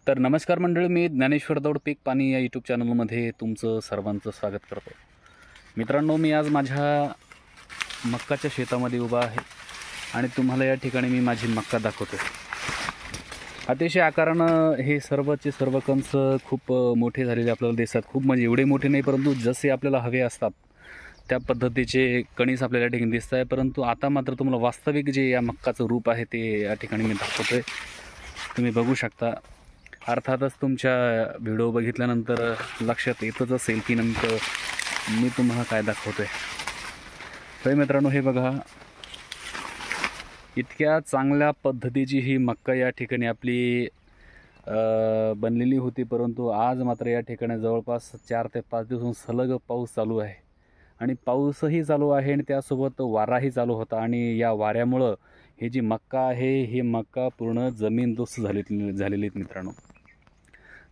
तर नमस्कार मंडळी, मी ज्ञानेश्वर दौड पीक पाणी या यूट्यूब चॅनलमध्ये तुमचं सर्वांचं स्वागत करतो. मित्रांनो, मी आज माझ्या मक्काच्या शेतामध्ये उभा आहे आणि तुम्हाला या ठिकाणी मी माझी मक्का दाखवतो. अतिशय आकारानं हे सर्वचे सर्व कंस खूप मोठे झालेले आपल्याला दिसतात. खूप म्हणजे एवढे मोठे नाही, परंतु जसे आपल्याला हवे असतात त्या पद्धतीचे कणीस आपल्याला या ठिकाणी दिसत आहे. परंतु आता मात्र तुम्हाला वास्तविक जे या मक्काचं रूप आहे ते या ठिकाणी मी दाखवतोय. तुम्ही बघू शकता. अर्थातच तुमच्या व्हिडिओ बघितल्यानंतर लक्षात येतच असेल की नेमकं मी तुम्हाला काय दाखवतोय. तर मित्रांनो, हे बघा, इतक्या चांगल्या पद्धतीची ही मक्का या ठिकाणी आपली बनलेली होती. परंतु आज मात्र या ठिकाणी जवळपास 4 ते 5 दिवस सलग पाऊस चालू आहे आणि पाऊसही चालू आहे आणि त्यासोबत वाराही चालू होता. आणि या वाऱ्यामुळं ही जी मक्का आहे ही मक्का पूर्ण जमीनदोस्त झालेली मित्रांनो.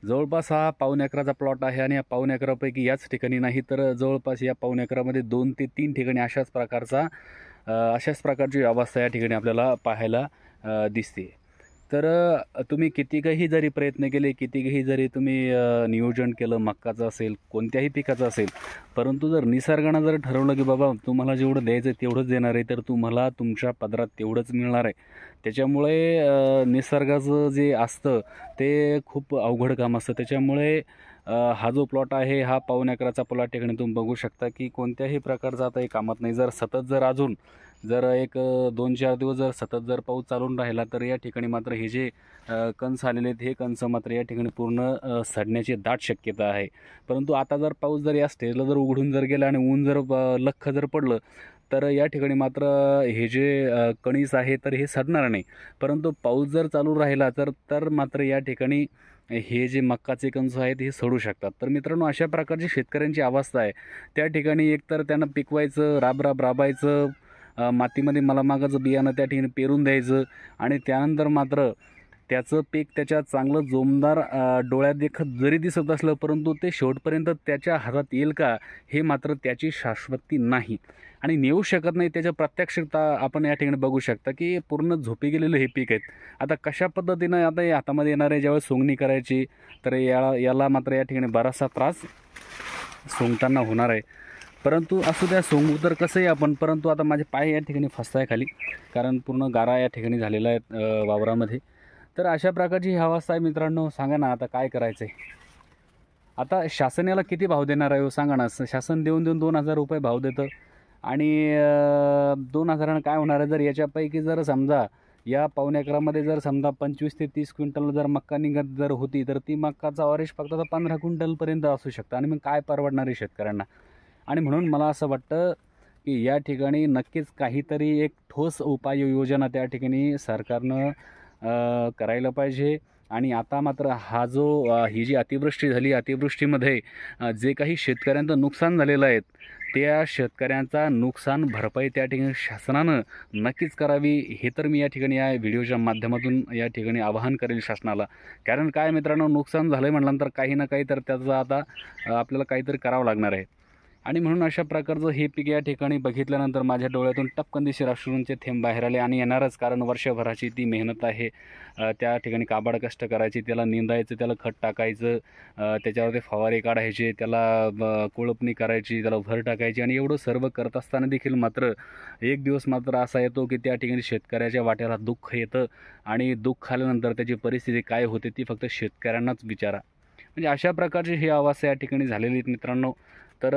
जवळपास हा 1.25 एकराचा प्लॉट आहे आणि या 1.25 एकरापैकी याच ठिकाणी नाही तर जवळपास या 1.25 एकरामध्ये 2 ते 3 ठिकाणी अशाच प्रकारची अवस्था या ठिकाणी आपल्याला पाहायला दिसते. तर तुम्ही कितीकही जरी प्रयत्न केले, कितीकही जरी तुम्ही नियोजन केलं, मक्काचं असेल, कोणत्याही पिकाचं असेल, परंतु जर निसर्गानं जर ठरवलं की बाबा तुम्हाला जेवढं द्यायचं आहे तेवढंच देणार आहे, तर तुम्हाला तुमच्या पदरात तेवढंच मिळणार आहे. त्याच्यामुळे निसर्गाचं जे असतं ते खूप अवघड काम असतं. त्याच्यामुळे हा जो प्लॉट आहे हा 1.25 एकराचा प्लॉट ठिकाणी तुम्ही बघू शकता की कोणत्याही प्रकारचा आता हे कामात नाही. जर एक 2-4 दिवस जर सतत पाऊस चालून राहिला तर या ठिकाणी मात्र हे जे कंस आलेले आहेत हे कंस मात्र या ठिकाणी पूर्ण सडण्याची दाट शक्यता आहे. परंतु आता जर पाऊस जर या स्टेजला जर उघडून जर गेला आणि ऊन जर लख्ख जर पडलं तर या ठिकाणी मात्र हे जे कणीस आहे तर हे सडणार नाही. परंतु पाऊस जर चालू राहिला तर मात्र या ठिकाणी हे जे मक्काचे कंस आहेत हे सडू शकतात. तर मित्रांनो, अशा प्रकारची शेतकऱ्यांची अवस्था आहे. त्या ठिकाणी एकतर त्यांना पिकवायचं, राबायचं, मातीमध्ये मागाचं बियाणं त्या ठिकाणी पेरून द्यायचं आणि त्यानंतर मात्र त्याचं पीक त्याच्या चांगलं जोमदार डोळ्यात देखत जरी दिसत असलं, परंतु ते शेवटपर्यंत त्याच्या हातात येईल का हे मात्र त्याची शाश्वती नाही आणि नेऊ शकत नाही. त्याच्या प्रत्यक्षता आपण या ठिकाणी बघू शकता की पूर्ण झोपी गेलेलं हे पीक आहेत. आता कशा पद्धतीनं आता हे हातामध्ये येणार आहे ज्यावेळेस सोंगणी करायची तर याला मात्र या ठिकाणी बराचसा त्रास सोंगताना होणार आहे. परंतु असू द्या, सोंगू तर कसंही आपण, परंतु आता माझे पाय या ठिकाणी फसताय खाली, कारण पूर्ण गारा या ठिकाणी झालेला आहे वावरामध्ये. तर अशा प्रकारची ही अवस्था आहे मित्रांनो. सांगा ना आता काय करायचं आहे. आता शासन याला किती भाव देणार आहे सांगा ना. शासन देऊन 2,000 रुपये भाव देतं आणि 2,000 काय होणार आहे. जर याच्यापैकी जर समजा या 1.25 एकरामध्ये जर समजा 25 ते 30 क्विंटल जर मक्का निघत जर होती तर ती मक्काचा ॲव्हरेज फक्त 15 क्विंटलपर्यंत असू शकतं आणि मग काय परवडणार आहे शेतकऱ्यांना. आणि म्हणून मला असं वाटतं की या ठिकाणी नक्कीच काहीतरी एक ठोस उपाययोजना त्या ठिकाणी सरकारनं करायला पाहिजे. आणि आता मात्र ही जी अतिवृष्टी झाली, अतिवृष्टीमध्ये जे काही शेतकऱ्यांचं नुकसान झालेलं आहे त्या शेतकऱ्यांचा नुकसान भरपाई त्या ठिकाणी शासनानं नक्कीच करावी, हे तर मी या ठिकाणी या व्हिडिओच्या माध्यमातून या ठिकाणी आवाहन करेल शासनाला. कारण काय मित्रांनो, नुकसान झालं आहे म्हटल्यानंतर काही ना काही तर त्याचं आता आपल्याला काहीतरी करावं लागणार आहे. आणि म्हणून अशा प्रकारचं हे पीक या ठिकाणी बघितल्यानंतर माझ्या डोळ्यातून टपकनदिशी अश्रूंचे थेंब बाहेर आले आणि येणारच. कारण वर्षभराची ती मेहनत आहे, त्या ठिकाणी काबाड कष्ट करायची, त्याला निंदायचं, त्याला खत टाकायचं, त्याच्यावरती फवारे काढायचे, त्याला कोळपणी करायची, त्याला भर टाकायची आणि एवढं सर्व करत असताना देखील मात्र एक दिवस मात्र असा येतो की त्या ठिकाणी शेतकऱ्याच्या वाट्याला दुःख येतं आणि दुःख आल्यानंतर त्याची परिस्थिती काय होते ती फक्त शेतकऱ्यांनाच विचारा. म्हणजे अशा प्रकारची ही अवस्था या ठिकाणी झालेली आहेत मित्रांनो. तर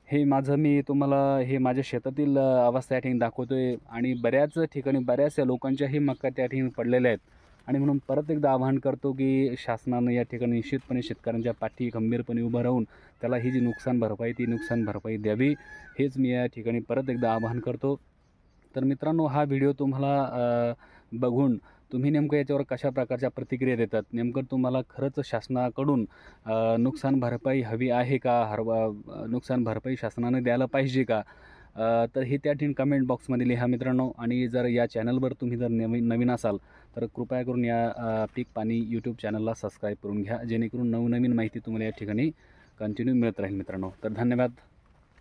हे मी तुम्हाला हे माझ्या शेतातील अवस्था या ठिकाणी दाखवतोय आणि बऱ्याच ठिकाणी बऱ्याचशा लोकांच्याही मक्का त्या ठिकाणी पडलेल्या आहेत. आणि म्हणून परत एकदा आवाहन करतो की शासनानं या ठिकाणी निश्चितपणे शेतकऱ्यांच्या पाठी खंबीरपणे उभं राहून त्याला ही जी नुकसान भरपाई द्यावी, हेच मी या ठिकाणी परत एकदा आवाहन करतो. तर मित्रांनो, हा व्हिडिओ तुम्हाला बघून तुम्ही नेमकं याच्यावर कशा प्रकारच्या प्रतिक्रिया देतात, नेमकं तुम्हाला खरंच शासनाकडून नुकसान भरपाई हवी आहे का, नुकसान भरपाई शासनाने द्यायला पाहिजे का, तर हे त्या ठिकाणी कमेंट बॉक्समध्ये लिहा मित्रांनो. आणि जर या चॅनलवर तुम्ही जर नवीन असाल तर कृपया करून या पीक पाणी यूट्यूब चॅनलला सबस्क्राईब करून घ्या, जेणेकरून नवनवीन माहिती तुम्हाला या ठिकाणी कंटिन्यू मिळत राहील मित्रांनो. तर धन्यवाद.